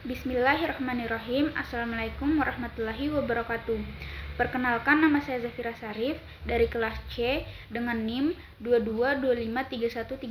Bismillahirrahmanirrahim. Assalamualaikum warahmatullahi wabarakatuh. Perkenalkan, nama saya Zafira Sarif dari kelas C dengan NIM 22253136.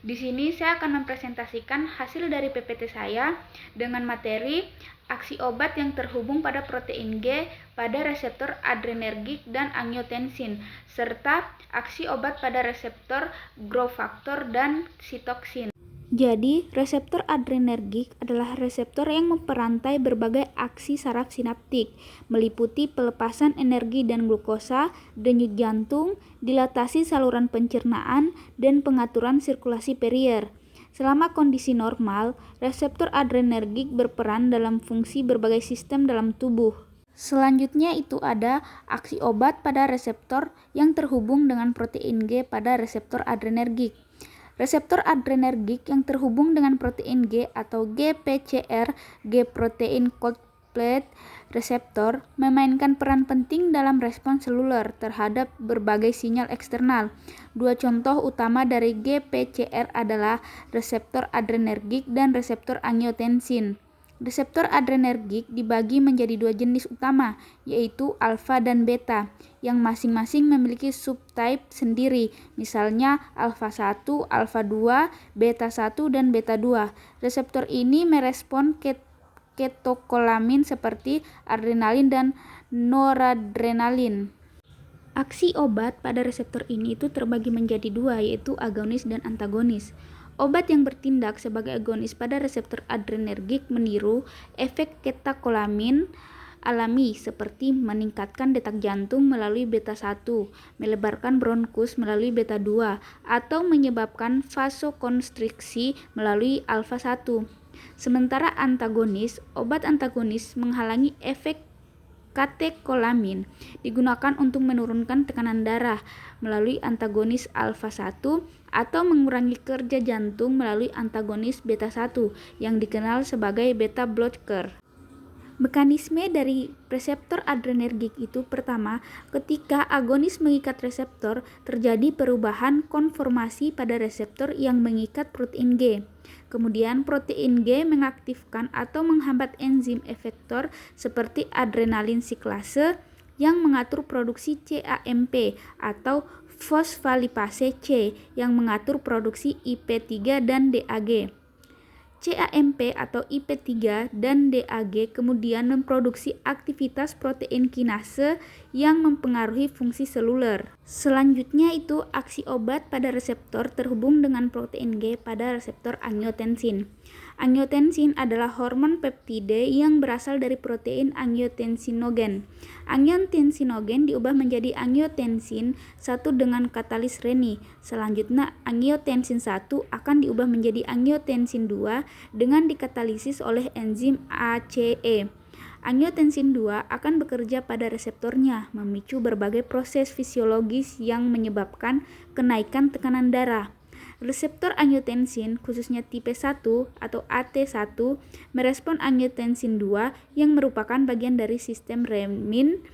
Di sini saya akan mempresentasikan hasil dari PPT saya dengan materi aksi obat yang terhubung pada protein G pada reseptor adrenergik dan angiotensin, serta aksi obat pada reseptor growth factor dan sitoksin. Jadi, reseptor adrenergik adalah reseptor yang memperantai berbagai aksi saraf sinaptik, meliputi pelepasan energi dan glukosa, denyut jantung, dilatasi saluran pencernaan, dan pengaturan sirkulasi perier. Selama kondisi normal, reseptor adrenergik berperan dalam fungsi berbagai sistem dalam tubuh. Selanjutnya itu ada aksi obat pada reseptor yang terhubung dengan protein G pada reseptor adrenergik. Reseptor adrenergik yang terhubung dengan protein G atau GPCR, G-protein complex receptor, memainkan peran penting dalam respons seluler terhadap berbagai sinyal eksternal. Dua contoh utama dari GPCR adalah reseptor adrenergik dan reseptor angiotensin. Reseptor adrenergik dibagi menjadi dua jenis utama, yaitu alfa dan beta, yang masing-masing memiliki subtype sendiri, misalnya alfa 1, alfa 2, beta 1, dan beta 2. Reseptor ini merespon ketekolamin seperti adrenalin dan noradrenalin. Aksi obat pada reseptor ini itu terbagi menjadi dua, yaitu agonis dan antagonis. Obat yang bertindak sebagai agonis pada reseptor adrenergik meniru efek ketekolamin alami seperti meningkatkan detak jantung melalui beta 1, melebarkan bronkus melalui beta 2, atau menyebabkan vasokonstriksi melalui alfa 1. Sementara antagonis, obat antagonis menghalangi efek katekolamin, digunakan untuk menurunkan tekanan darah melalui antagonis alfa 1 atau mengurangi kerja jantung melalui antagonis beta 1 yang dikenal sebagai beta blocker. Mekanisme dari reseptor adrenergik itu pertama, ketika agonis mengikat reseptor, terjadi perubahan konformasi pada reseptor yang mengikat protein G. Kemudian protein G mengaktifkan atau menghambat enzim efektor seperti adrenalin siklase yang mengatur produksi CAMP atau fosfolipase C yang mengatur produksi IP3 dan DAG. CAMP atau IP3 dan DAG kemudian memproduksi aktivitas protein kinase yang mempengaruhi fungsi seluler. Selanjutnya itu aksi obat pada reseptor terhubung dengan protein G pada reseptor angiotensin. Angiotensin adalah hormon peptide yang berasal dari protein angiotensinogen. Angiotensinogen diubah menjadi angiotensin 1 dengan katalis Reni. Selanjutnya angiotensin 1 akan diubah menjadi angiotensin 2 dengan dikatalisis oleh enzim ACE. Angiotensin 2 akan bekerja pada reseptornya, memicu berbagai proses fisiologis yang menyebabkan kenaikan tekanan darah. Reseptor angiotensin, khususnya tipe 1 atau AT1, merespon angiotensin 2 yang merupakan bagian dari sistem renin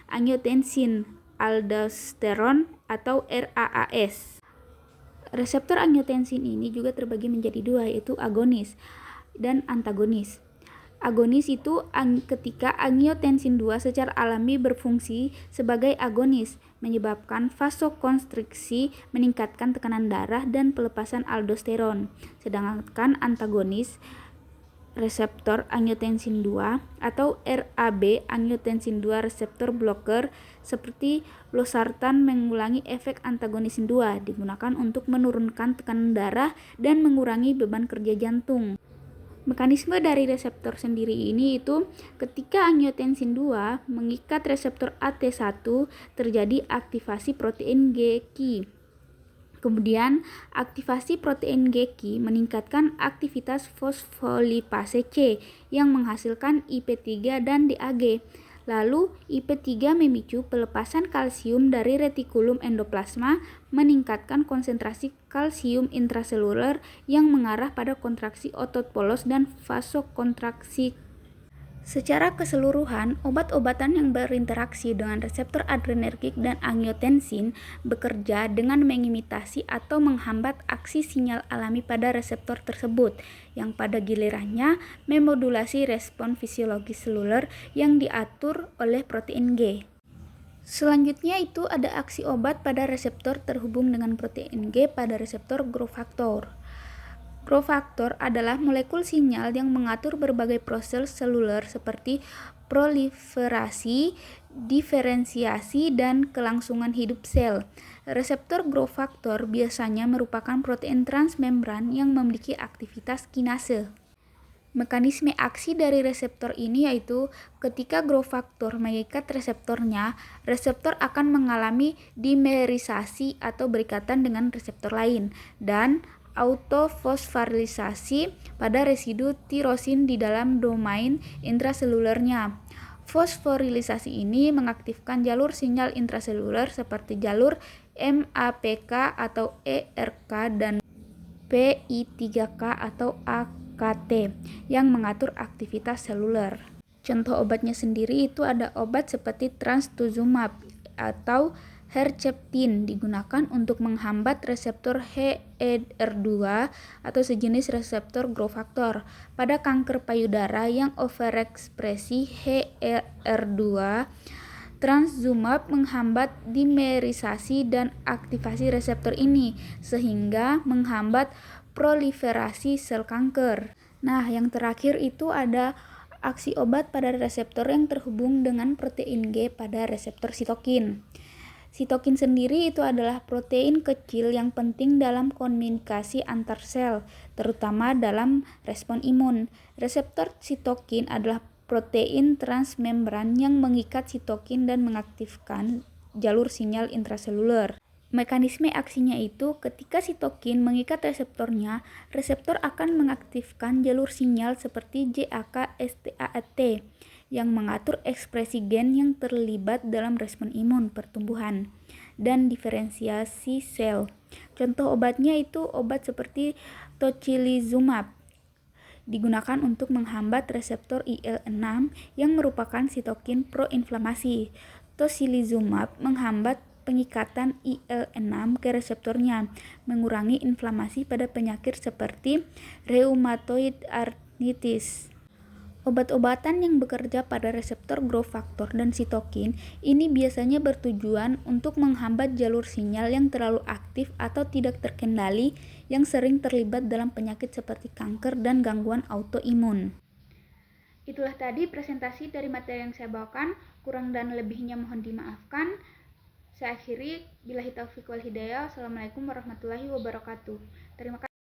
angiotensin aldosteron atau RAAS. Reseptor angiotensin ini juga terbagi menjadi dua, yaitu agonis dan antagonis. Agonis itu ketika angiotensin 2 secara alami berfungsi sebagai agonis, menyebabkan vasokonstriksi, meningkatkan tekanan darah dan pelepasan aldosteron. Sedangkan antagonis, reseptor angiotensin 2 atau RAB, angiotensin 2 reseptor blocker seperti losartan mengulangi efek antagonis 2, digunakan untuk menurunkan tekanan darah dan mengurangi beban kerja jantung. Mekanisme dari reseptor sendiri ini itu ketika angiotensin 2 mengikat reseptor AT1 terjadi aktivasi protein GQ. Kemudian aktivasi protein GQ meningkatkan aktivitas fosfolipase C yang menghasilkan IP3 dan DAG. Lalu IP3 memicu pelepasan kalsium dari retikulum endoplasma, meningkatkan konsentrasi kalsium intraseluler yang mengarah pada kontraksi otot polos dan vasokontraksi. Secara keseluruhan, obat-obatan yang berinteraksi dengan reseptor adrenergik dan angiotensin bekerja dengan mengimitasi atau menghambat aksi sinyal alami pada reseptor tersebut, yang pada gilirannya memodulasi respon fisiologis seluler yang diatur oleh protein G. Selanjutnya itu ada aksi obat pada reseptor terhubung dengan protein G pada reseptor growth factor. Growth factor adalah molekul sinyal yang mengatur berbagai proses seluler seperti proliferasi, diferensiasi, dan kelangsungan hidup sel. Reseptor growth factor biasanya merupakan protein transmembran yang memiliki aktivitas kinase. Mekanisme aksi dari reseptor ini yaitu ketika growth factor mengikat reseptornya, reseptor akan mengalami dimerisasi atau berikatan dengan reseptor lain, dan autofosforilisasi pada residu tirosin di dalam domain intraselulernya. Fosforilisasi ini mengaktifkan jalur sinyal intraseluler seperti jalur MAPK atau ERK dan PI3K atau AKT yang mengatur aktivitas seluler. Contoh obatnya sendiri itu ada obat seperti trastuzumab atau Herceptin digunakan untuk menghambat reseptor HER2 atau sejenis reseptor growth factor pada kanker payudara yang overekspresi HER2. Trastuzumab menghambat dimerisasi dan aktivasi reseptor ini sehingga menghambat proliferasi sel kanker. Nah, yang terakhir itu ada aksi obat pada reseptor yang terhubung dengan protein G pada reseptor sitokin. Sitokin sendiri itu adalah protein kecil yang penting dalam komunikasi antar sel, terutama dalam respon imun. Reseptor sitokin adalah protein transmembran yang mengikat sitokin dan mengaktifkan jalur sinyal intraseluler. Mekanisme aksinya itu ketika sitokin mengikat reseptornya, reseptor akan mengaktifkan jalur sinyal seperti JAK-STAT yang mengatur ekspresi gen yang terlibat dalam respon imun, pertumbuhan, dan diferensiasi sel. Contoh obatnya itu obat seperti tocilizumab digunakan untuk menghambat reseptor IL-6 yang merupakan sitokin proinflamasi. Tocilizumab menghambat pengikatan IL-6 ke reseptornya, mengurangi inflamasi pada penyakit seperti rheumatoid arthritis. Obat-obatan yang bekerja pada reseptor growth factor dan sitokin ini biasanya bertujuan untuk menghambat jalur sinyal yang terlalu aktif atau tidak terkendali yang sering terlibat dalam penyakit seperti kanker dan gangguan autoimun. Itulah tadi presentasi dari materi yang saya bawakan, kurang dan lebihnya mohon dimaafkan. Saya akhiri, billahi taufiq wal hidayah. Assalamualaikum warahmatullahi wabarakatuh. Terima kasih.